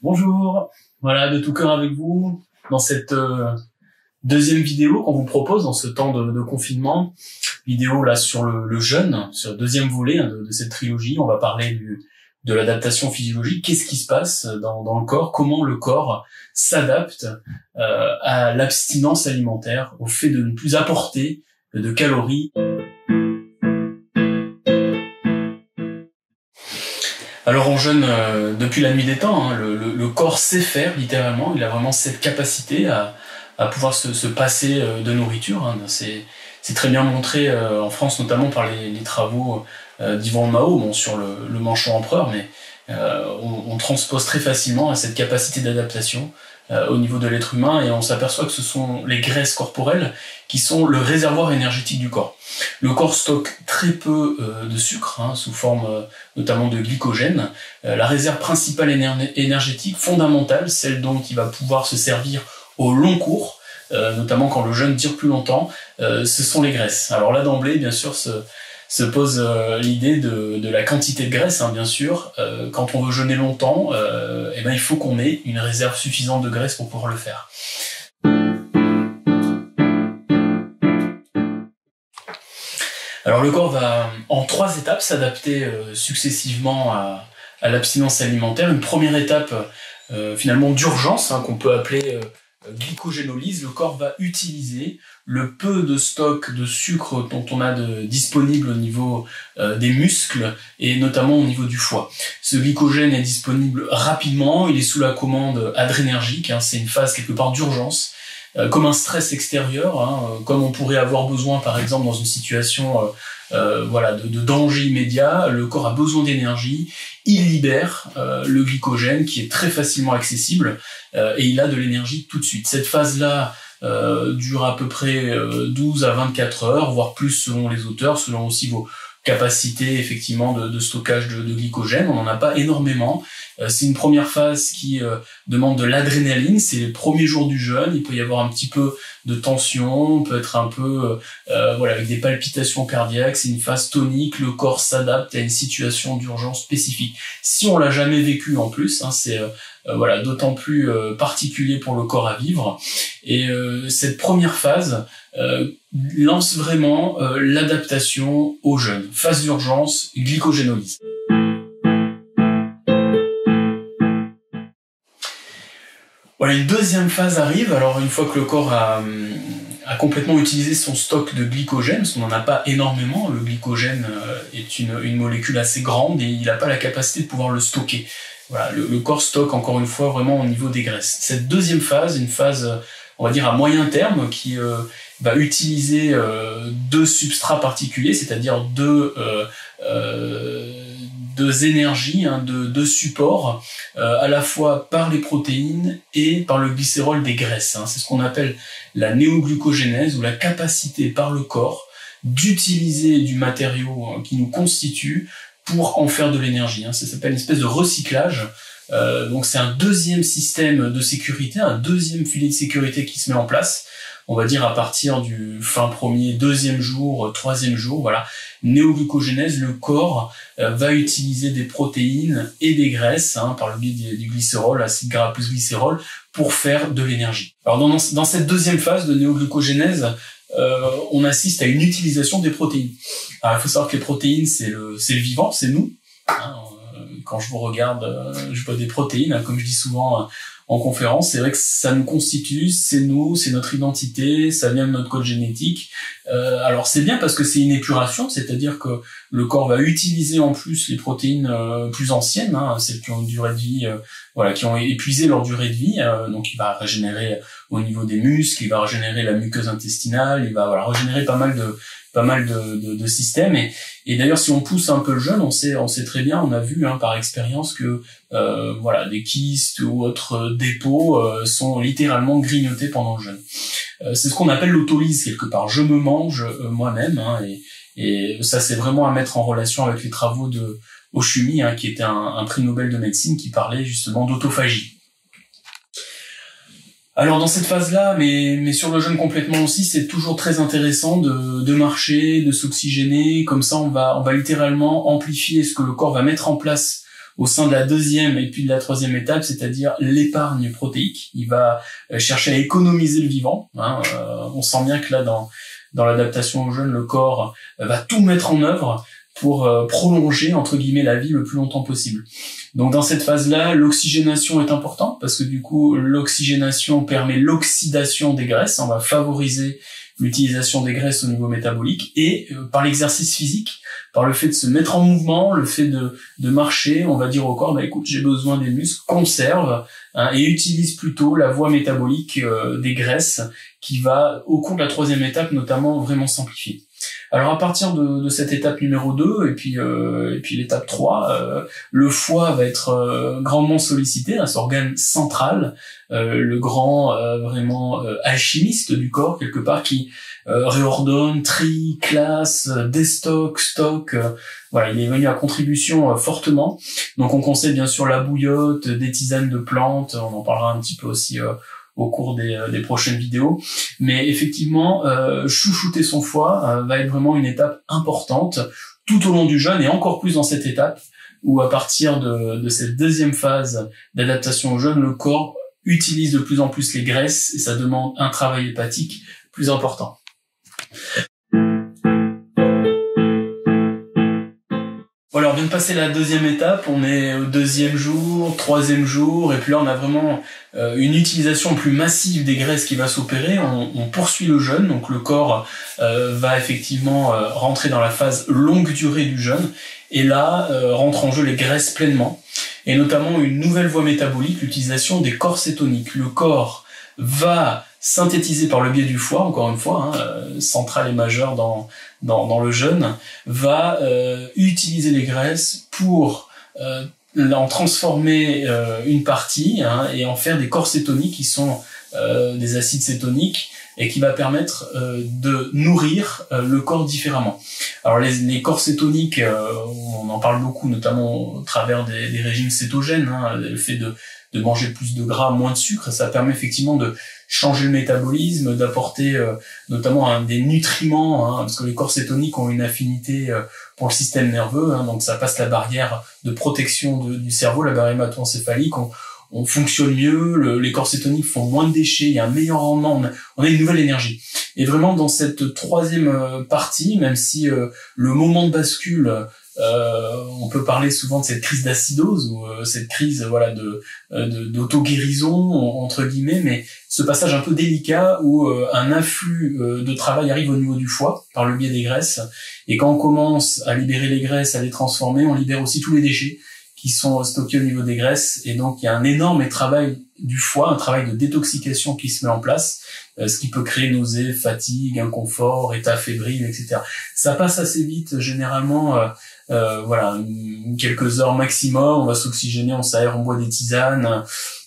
Bonjour, voilà, de tout cœur avec vous dans cette deuxième vidéo qu'on vous propose dans ce temps de confinement. Vidéo là sur le jeûne, sur le deuxième volet de cette trilogie. On va parler de l'adaptation physiologique. Qu'est-ce qui se passe dans le corps? Comment le corps s'adapte à l'abstinence alimentaire, au fait de ne plus apporter de calories. Alors on jeûne depuis la nuit des temps, hein. Le corps sait faire littéralement, il a vraiment cette capacité à pouvoir se passer de nourriture, hein. C'est très bien montré en France notamment par les travaux d'Yvon Mao, bon, sur le manchon empereur, mais on transpose très facilement à cette capacité d'adaptation au niveau de l'être humain, et on s'aperçoit que ce sont les graisses corporelles qui sont le réservoir énergétique du corps. Le corps stocke très peu de sucre, hein, sous forme notamment de glycogène. La réserve principale énergétique fondamentale, celle dont il va pouvoir se servir au long cours, notamment quand le jeûne dure plus longtemps, ce sont les graisses. Alors là d'emblée, bien sûr, se pose l'idée de la quantité de graisse, hein, bien sûr. Quand on veut jeûner longtemps, il faut qu'on ait une réserve suffisante de graisse pour pouvoir le faire. Alors le corps va en 3 étapes s'adapter successivement à l'abstinence alimentaire. Une première étape finalement d'urgence, hein, qu'on peut appeler glycogénolyse. Le corps va utiliser le peu de stock de sucre dont on a disponible au niveau des muscles et notamment au niveau du foie. Ce glycogène est disponible rapidement, il est sous la commande adrénergique, hein, c'est une phase quelque part d'urgence, comme un stress extérieur, hein, comme on pourrait avoir besoin par exemple dans une situation de danger immédiat. Le corps a besoin d'énergie, il libère le glycogène qui est très facilement accessible et il a de l'énergie tout de suite. Cette phase-là dure à peu près 12 à 24 heures, voire plus selon les auteurs, selon aussi vos capacités effectivement de stockage de glycogène. On n'en a pas énormément. C'est une première phase qui demande de l'adrénaline, c'est les premiers jours du jeûne, il peut y avoir un petit peu de tension, on peut être un peu avec des palpitations cardiaques, c'est une phase tonique, le corps s'adapte à une situation d'urgence spécifique. Si on l'a jamais vécu en plus, hein, c'est d'autant plus particulier pour le corps à vivre. Et cette première phase lance vraiment l'adaptation au jeûne. Phase d'urgence, glycogénolyse. Voilà, une deuxième phase arrive. Alors une fois que le corps a complètement utilisé son stock de glycogène, parce qu'on n'en a pas énormément, le glycogène est une molécule assez grande et il n'a pas la capacité de pouvoir le stocker. Voilà, le corps stocke encore une fois vraiment au niveau des graisses. Cette deuxième phase, une phase on va dire à moyen terme, qui va utiliser 2 substrats particuliers, c'est-à-dire deux énergies, hein, deux supports, à la fois par les protéines et par le glycérol des graisses. Hein. C'est ce qu'on appelle la néoglucogénèse, ou la capacité par le corps d'utiliser du matériau qui nous constitue pour en faire de l'énergie. Hein. Ça s'appelle une espèce de recyclage. Donc c'est un deuxième système de sécurité, un deuxième filet de sécurité qui se met en place, on va dire à partir du fin premier, deuxième jour, troisième jour, voilà. Néoglucogénèse, le corps va utiliser des protéines et des graisses, hein, par le biais du glycérol, acide gras plus glycérol, pour faire de l'énergie. Alors dans cette deuxième phase de néoglucogénèse, on assiste à une utilisation des protéines. Alors il faut savoir que les protéines, c'est le vivant, c'est nous, hein. Quand je vous regarde, je vois des protéines, hein, comme je dis souvent en conférence, c'est vrai que ça nous constitue, c'est nous, c'est notre identité, ça vient de notre code génétique. Alors c'est bien parce que c'est une épuration, c'est-à-dire que le corps va utiliser en plus les protéines plus anciennes, hein, celles qui ont une durée de vie, qui ont épuisé leur durée de vie. Donc il va régénérer au niveau des muscles, il va régénérer la muqueuse intestinale, il va régénérer pas mal de systèmes, et d'ailleurs si on pousse un peu le jeûne, on sait très bien, on a vu par expérience que des kystes ou autres dépôts sont littéralement grignotés pendant le jeûne. C'est ce qu'on appelle l'autolyse quelque part. Je me mange moi-même, hein, et ça c'est vraiment à mettre en relation avec les travaux de Oshumi, hein, qui était un prix Nobel de médecine, qui parlait justement d'autophagie. Alors dans cette phase-là, mais sur le jeûne complètement aussi, c'est toujours très intéressant de marcher, de s'oxygéner. Comme ça, on va littéralement amplifier ce que le corps va mettre en place au sein de la deuxième et puis de la troisième étape, c'est-à-dire l'épargne protéique. Il va chercher à économiser le vivant. On sent bien que là, dans l'adaptation aux jeunes, le corps va tout mettre en œuvre pour prolonger, entre guillemets, la vie le plus longtemps possible. Donc dans cette phase-là, l'oxygénation est importante parce que du coup, l'oxygénation permet l'oxydation des graisses. On va favoriser l'utilisation des graisses au niveau métabolique et par l'exercice physique, par le fait de se mettre en mouvement, le fait de marcher, on va dire au corps, écoute, j'ai besoin des muscles, conserve et utilise plutôt la voie métabolique des graisses qui va, au cours de la troisième étape notamment, vraiment s'amplifier. Alors à partir de cette étape numéro 2 et puis l'étape 3, le foie va être grandement sollicité, cet organe central, le grand vraiment alchimiste du corps quelque part qui réordonne, trie, classe, déstocke, stocke. Voilà, il est venu à contribution fortement. Donc on conseille bien sûr la bouillotte, des tisanes de plantes, on en parlera un petit peu aussi au cours des prochaines vidéos. Mais effectivement, chouchouter son foie va être vraiment une étape importante tout au long du jeûne et encore plus dans cette étape où à partir de cette deuxième phase d'adaptation au jeûne, le corps utilise de plus en plus les graisses et ça demande un travail hépatique plus important. Voilà, on vient de passer la deuxième étape, on est au deuxième jour, troisième jour, et puis là on a vraiment une utilisation plus massive des graisses qui va s'opérer, on poursuit le jeûne, donc le corps va effectivement rentrer dans la phase longue durée du jeûne, et là rentre en jeu les graisses pleinement, et notamment une nouvelle voie métabolique, l'utilisation des corps cétoniques. Le corps va synthétiser par le biais du foie, encore une fois, central et majeur dans le jeûne, va utiliser les graisses pour en transformer une partie et en faire des corps cétoniques qui sont des acides cétoniques et qui va permettre de nourrir le corps différemment. Alors les corps cétoniques, on en parle beaucoup, notamment au travers des régimes cétogènes, le fait de manger plus de gras, moins de sucre, ça permet effectivement de changer le métabolisme, d'apporter notamment des nutriments, parce que les corps cétoniques ont une affinité pour le système nerveux, donc ça passe la barrière de protection du cerveau, la barrière hémato-encéphalique, on fonctionne mieux, les corps cétoniques font moins de déchets, il y a un meilleur rendement, on a une nouvelle énergie. Et vraiment dans cette troisième partie, même si le moment de bascule, on peut parler souvent de cette crise d'acidose ou cette crise d'auto-guérison entre guillemets, mais ce passage un peu délicat où un afflux de travail arrive au niveau du foie par le biais des graisses, et quand on commence à libérer les graisses, à les transformer, on libère aussi tous les déchets qui sont stockés au niveau des graisses, et donc il y a un énorme travail du foie, un travail de détoxication qui se met en place, ce qui peut créer nausées, fatigue, inconfort, état fébrile, etc. Ça passe assez vite, généralement, quelques heures maximum, on va s'oxygéner, on s'aère, on boit des tisanes.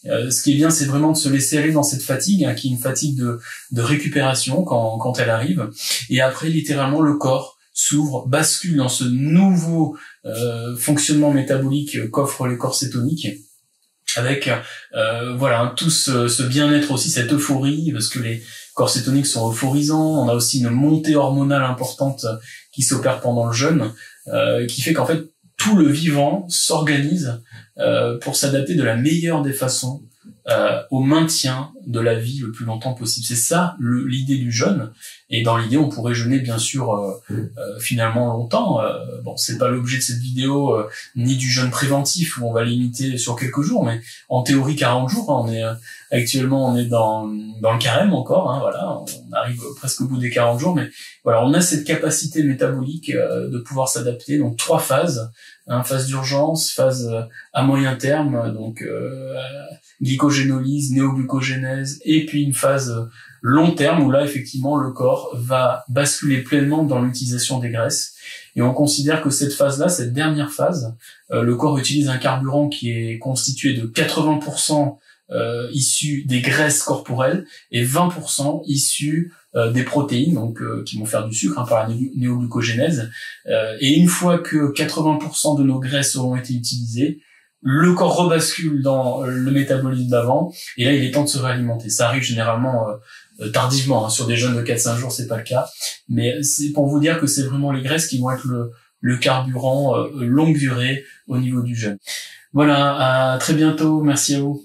Ce qui est bien, c'est vraiment de se laisser aller dans cette fatigue, qui est une fatigue de récupération quand elle arrive, et après, littéralement, le corps s'ouvre, bascule dans ce nouveau fonctionnement métabolique qu'offrent les corps cétoniques, avec tout ce bien-être aussi, cette euphorie, parce que les corps cétoniques sont euphorisants. On a aussi une montée hormonale importante qui s'opère pendant le jeûne, qui fait qu'en fait tout le vivant s'organise pour s'adapter de la meilleure des façons au maintien de la vie le plus longtemps possible. C'est ça l'idée du jeûne. Et dans l'idée, on pourrait jeûner bien sûr finalement longtemps. C'est pas l'objet de cette vidéo ni du jeûne préventif où on va limiter sur quelques jours, mais en théorie 40 jours. On est dans le carême encore. On arrive presque au bout des 40 jours, mais voilà, on a cette capacité métabolique de pouvoir s'adapter. Donc 3 phases. Phase d'urgence, phase à moyen terme, donc glycogénolyse, néoglucogénèse, et puis une phase long terme où là effectivement le corps va basculer pleinement dans l'utilisation des graisses. Et on considère que cette phase-là, cette dernière phase, le corps utilise un carburant qui est constitué de 80% issus des graisses corporelles et 20% issus des protéines, donc qui vont faire du sucre par la néoglucogénèse. Et une fois que 80% de nos graisses auront été utilisées, le corps rebascule dans le métabolisme d'avant, et là il est temps de se réalimenter. Ça arrive généralement tardivement, sur des jeûnes de 4-5 jours, c'est pas le cas, mais c'est pour vous dire que c'est vraiment les graisses qui vont être le carburant longue durée au niveau du jeûne. Voilà, à très bientôt, merci à vous.